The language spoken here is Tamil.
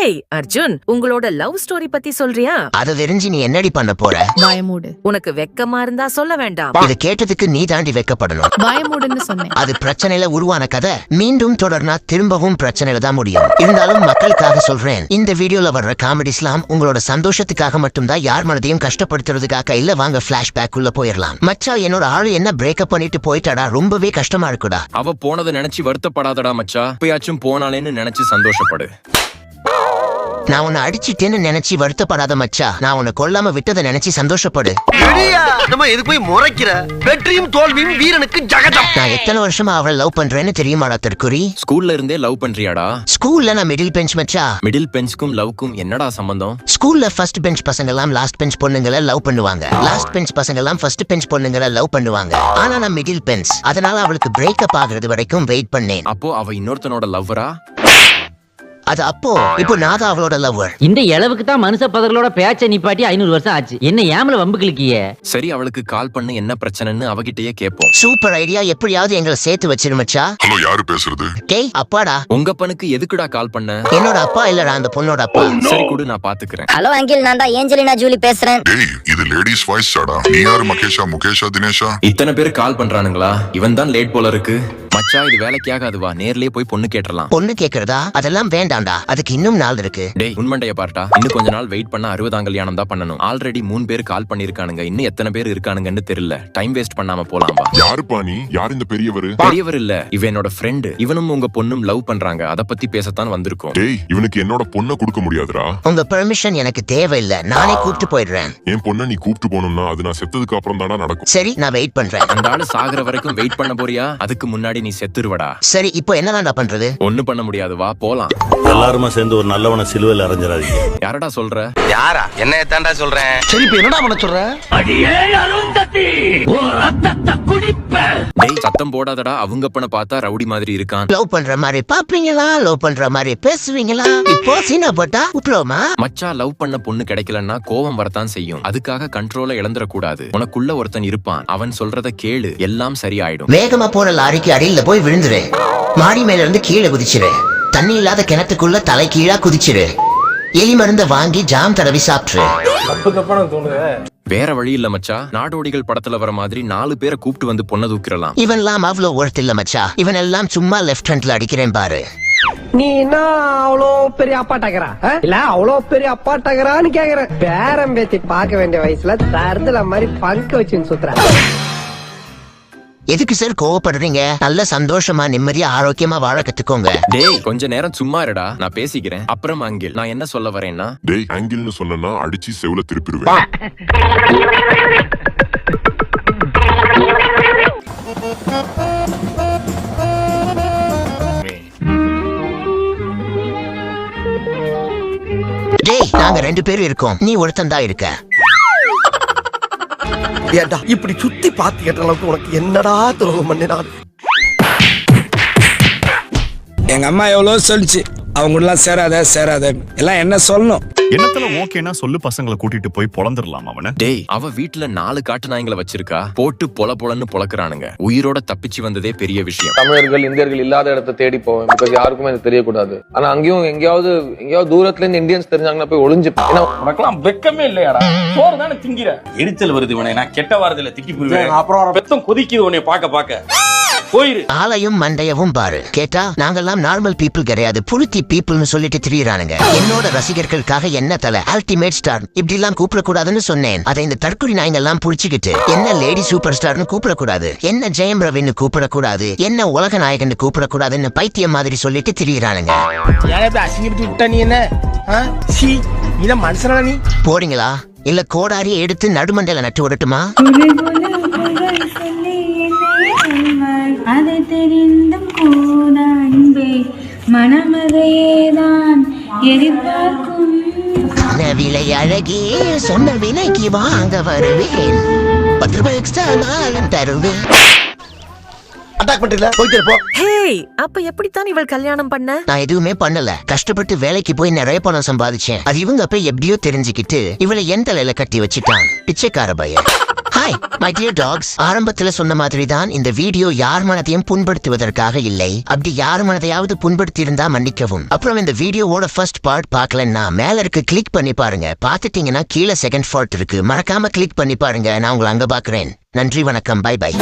டேய் அர்ஜுன், உங்களோட லவ் ஸ்டோரி பத்தி சொல்றியா? அதை தெரிஞ்சு நீ என்னடி பண்ண போற? பயமூடு. உனக்கு வெக்கமா இருந்தா சொல்ல வேண்டாம். இத கேட்டதுக்கு நீ தாண்டி வெக்கப்படணும். பயமூடுன்னு சொன்னேன். அது பிரச்சனையில உருவான கதை. மீண்டும் தொடர்னா திரும்பவும் பிரச்சனையில தான் முடியும். இருந்தாலும் மக்களுக்காக சொல்றேன், இந்த வீடியோல வர்ற காமெடிஸ்லாம் உங்களோட சந்தோஷத்துக்காக மட்டும்தான், யார் மனதையும் கஷ்டப்படுத்துறதுக்காக இல்ல. வாங்க பிளாஷ்பேக் உள்ள போயிடலாம். மச்சா, என்னோட ஆளு என்ன பிரேக்கப் பண்ணிட்டு போயிட்டாடா, ரொம்பவே கஷ்டமா இருக்குடா. அவ போனதை நினைச்சு வருத்தப்படாதடா மச்சா, இப்பயாச்சும் போனாலேன்னு நினைச்சு சந்தோஷப்படு. நான் உன்னை அடிச்சிட்டேன்னு நினைச்சு வருத்தப்படாத மச்சா, நான் உன்னை கொல்லாம விட்டதை நினைச்சு சந்தோஷப்படு. வெற்றியும் தோல்வியும் வீரனுக்கு ஜகதம். நான் எத்தனை வருஷமா அவளை லவ் பண்றேன்னு தெரியுமாடா தற்குறி? ஸ்கூல்ல இருந்தே லவ் பண்றியாடா? ஸ்கூல்ல நான் மிடில் பெஞ்ச் மச்சா. மிடில் பெஞ்சுக்கும் லவ்க்கும் என்னடா சம்பந்தம்? ஸ்கூல்ல ஃபர்ஸ்ட் பெஞ்ச் பசங்க எல்லாம் லாஸ்ட் பெஞ்ச் பொண்ணுங்களை லவ் பண்ணுவாங்க. லாஸ்ட் பெஞ்ச் பசங்க எல்லாம் ஃபர்ஸ்ட் பெஞ்ச் பொண்ணுங்களை லவ் பண்ணுவாங்க. ஆனா நான் மிடில் பெஞ்ச், அதனால அவளுக்கு பிரேக்கப் ஆகுறது வரைக்கும் வெயிட் பண்ணேன். அப்போ அவ இன்னொருத்தனோட லவ்வரா? அது அப்போ. இப்போ நான் தான் அவளோட லவ்வர். இந்த அளவுக்கு தான் மனுஷ பதர்களோட பேச்ச நிப்பாட்டி 500 வருஷம் ஆச்சு. என்ன ஏமல வம்பு கிளிக்கிய? சரி, அவளுக்கு கால் பண்ணு, என்ன பிரச்சனைன்னு அவகிட்டயே கேப்போம். Super idea. எப்படியாவது எங்களை சேர்த்து வச்சிரு மச்சா. ஹலோ, யாரு பேசுறது? டேய் அப்பாடா. உங்க அப்பனுக்கு எதுக்குடா கால் பண்ண? என்னோட அப்பா இல்லடா, அந்த பொண்ணோட அப்பா. சரி குடு, நான் பாத்துக்கிறேன். ஹலோ அங்கிள், நான் தான் ஏஞ்சலினா ஜூலி பேசுறேன். டேய், இது லேடிஸ் வாய்ஸ் சாடா. நீ யாரு? மகேஷா, முகேஷா, தினேஷா? இத்தனை பேர் கால் பண்றானுங்களா? இவன் தான் லேட் போல இருக்கு. மச்சா, இது வேலைக்கு ஆகாதுவா, நேர்லயே போய் பொண்ணு கேட்டறலாம். பொண்ணு கேக்குறதா? அதெல்லாம் வேண்டாம்டா, அதுக்கு இன்னும் நாள் இருக்கு. டேய் உண்மண்டைய பார்த்தா, இன்னும் கொஞ்ச நாள் வெயிட் பண்ணா 60ஆம் கல்யாணம் தான் பண்ணணும். ஆல்ரெடி 3 பேர் கால் பண்ணிருக்கானுங்க, இன்னும் எத்தனை பேர் இருக்கானுங்கன்னு தெரியல. டைம் வேஸ்ட் பண்ணாம போலாம் வா. யாருப்பா நீ? யார் இந்த பெரியவரு? பெரியவர் இல்ல, இவன் என்னோட ஃப்ரெண்ட். இவனும் உங்க பொண்ணும் லவ் பண்றாங்க, அத பத்தி பேசத்தான் வந்திருக்கோம். டேய், இவனுக்கு என்னோட பொண்ணை கொடுக்க முடியாதுடா. உங்க பெர்மிஷன் எனக்கு தேவையில்லை, நானே கூப்பிட்டு போயிடுறேன். என் பொண்ணை நீ கூப்பிட்டு போகணும்னா அது நான் செத்ததுக்கு அப்புறம் தானா நடக்கும். சரி, நான் வெயிட் பண்றேன். அந்த ஆளு சாகுற வரைக்கும் வெயிட் பண்ண போறியா? அதுக்கு முன்னாடி நீ செத்துருவடா. சரி, இப்போ என்னடா பண்றது? ஒண்ணு பண்ண முடியாது, வா போலாம். எல்லாருமா சேர்ந்து ஒரு நல்லவனை சிலுவையில் அரைஞ்சிடாதீங்க. யாரடா சொல்ற? யாரா? என்ன தாண்டா சொல்றேன். சரி, இப்ப என்னடா பண்ண சொல்ற? டேய் சத்தம் போடாதடா, அவங்க அப்பனை பார்த்தா ரவுடி மாதிரி இருக்கான். லவ் பண்ற மாதிரி பாப்பீங்களா? லவ் பண்ற மாதிரி பேசுவீங்களா? இப்போ சீனா போட்டா விட்டுருவோமா? மச்சா, லவ் பண்ண பொண்ணு கிடைக்கலன்னா கோவம் வரத்தான் செய்யும். அதுக்காக கண்ட்ரோல இழந்துட கூடாது. உனக்குள்ள ஒருத்தன் இருப்பான், அவன் சொல்றத கேளு, எல்லாம் சரியாயிடும். வேகமா போற லாரிக்கு அடியில போய் விழுந்துரு. மாடி மேல இருந்து கீழே குதிச்சிரு. தண்ணி இல்லாத கிணத்துக்குள்ள தலை கீழா குதிச்சிரு. எலி மருந்த வாங்கி ஜாம் தடவி சாப்பிட்டுரு. வேற வழி இல்ல மச்சா, நாடோடிகள் படத்துல வர மாதிரி 4 பேரை கூப்பிட்டு வந்து பொண்ணை தூக்கிடலாம். இவன் எல்லாம் அவ்வளவு ஒர்த் இல்ல மச்சா. இவன் எல்லாம் சும்மா லெஃப்ட் ஹேண்ட்ல அடிக்கிறேன் பாரு. நீ என்ன அவ்வளோ பெரிய அப்பாட்டகரா? இல்ல அவ்வளோ பெரிய அப்பாட்டகரான்னு கேக்குறேன். பேரம் பேத்தி பார்க்க வேண்டிய வயசுல தருதல மாதிரி பங்க வச்சுன்னு சுத்துற. எதுக்கு சார் கோவப்படுறீங்க? நல்ல சந்தோஷமா நிம்மதியா ஆரோக்கியமா வாழ கத்துக்கோங்க. டேய் கொஞ்ச நேரம் சும்மா இருடா, நான் பேசிக்கிறேன். அப்புறம் அங்கில், நான் என்ன சொல்ல வரேன்னா, டேய் ஆங்கிள்னு சொன்னா அடிச்சு செவுல திருப்பிடுவேன். டேய், நாங்க 2 பேரும் இருக்கோம், நீ ஒருத்தன் தான் இருக்க. ஏண்டா இப்படி சுத்தி பாத்து கேட்ட அளவுக்கு உனக்கு என்னடா துரோகம் பண்ணினான்? எங்க அம்மா எவ்வளவு சொல்லிச்சு, அவங்க எல்லாம் சேராத எல்லாம் என்ன சொல்லணும். என்னத்துல ஓகேனா சொல்லு, பசங்களை கூட்டிட்டு போய் பொளந்துடலாம் அவன. டேய் அவ வீட்டுல 4 காட்டு நாய்களை வச்சிருக்கா, போட்டு பொலன்னு பொளக்குறானுங்க. உயிரோட தப்பிச்சு வந்ததே பெரிய விஷயம். தமிழர்கள் இந்தியர்கள் இல்லாத இடத்தை தேடி போவேன், பிகாஸ் யாருக்குமே அது தெரியக்கூடாது. ஆனா அங்கேயும் எங்கேயாவது தூரத்துல இருந்து இந்தியன்ஸ் தெரிஞ்சாங்கன்னா போய் ஒளிஞ்சு. உனக்கெல்லாம் வெக்கமே இல்லையாடா? சோறு தானே திங்கிற. எரிச்சல் வருது உனே, நான் கெட்ட வாரத்துல திக்கி போயிருவேன். அப்புறம் பெத்தம் கொதிக்குது உன்னை பாக்க போயிரு. ஆலையும் மண்டையவும் பாரு. கேட்டா நாங்கெல்லாம் நார்மல் பீப்புள் கிடையாது, புளுத்தி பீப்புள்னு சொல்லிட்டு திரியறானுங்க. என்னோட ரசிகர்களுக்காக என்ன தல அல்டிமேட் ஸ்டார் இப்படி எல்லாம் கூப்பிடக்கூடாதுன்னு சொன்னேன். அதை இந்த தற்குறி நாய்ங்க எல்லாம் புடிச்சுக்கிட்டு என்ன லேடி சூப்பர் ஸ்டார்னு கூப்பிடக்கூடாது, என்ன ஜெயம் ரவின்னு கூப்பிடக்கூடாது, என்ன உலக நாயகன்னு கூப்பிடக்கூடாதுன்னு பைத்தியம் மாதிரி சொல்லிட்டு திரியறானுங்க. மனுஷனா நீ போறீங்களா இல்ல கோடாரியை எடுத்து நடுமண்டையில நட்டு விடட்டுமா? அதை தெரிந்தும் கூட அன்பே மனமதையேதான் எதிர்பார்க்கும். விலை அழகே சொன்ன விலைக்கு வாங்க வருவேன், 10 ரூபாய் எக்ஸ்ட்ரா நான் தருவேன். அட்டாக் பண்றீல போயிட்டு இருப்போம். ஹேய், அப்ப எப்படித்தான் இவள் கல்யாணம் பண்ண? நான் எதுவுமே பண்ணல. கஷ்டப்பட்டு வேலைக்கு போய் நிறைய பணம் சம்பாதிச்சேன். அது இவங்க போய் எப்படியோ தெரிஞ்சுக்கிட்டு இவளை என் தலையில கட்டி வச்சுட்டான். பிச்சைக்கார பையன். Hi my dear dogs. ஆரம்பத்துல சொன்ன மாதிரி தான் இந்த வீடியோ யார் மனதையும் புண்படுத்துவதற்காக இல்லை. அப்படி யார் மனதையாவது புண்படுத்தி இருந்தா மன்னிக்கவும். அப்புறம் இந்த வீடியோவோட ஃபர்ஸ்ட் பார்ட் பார்க்கலன்னா மேல இருக்கு கிளிக் பண்ணி பாருங்க. பாத்துட்டீங்கன்னா கீழே செகண்ட் பார்ட் இருக்கு, மறக்காம கிளிக் பண்ணி பாருங்க. நான் உங்களை அங்க பாக்குறேன். நன்றி, வணக்கம், பை பை.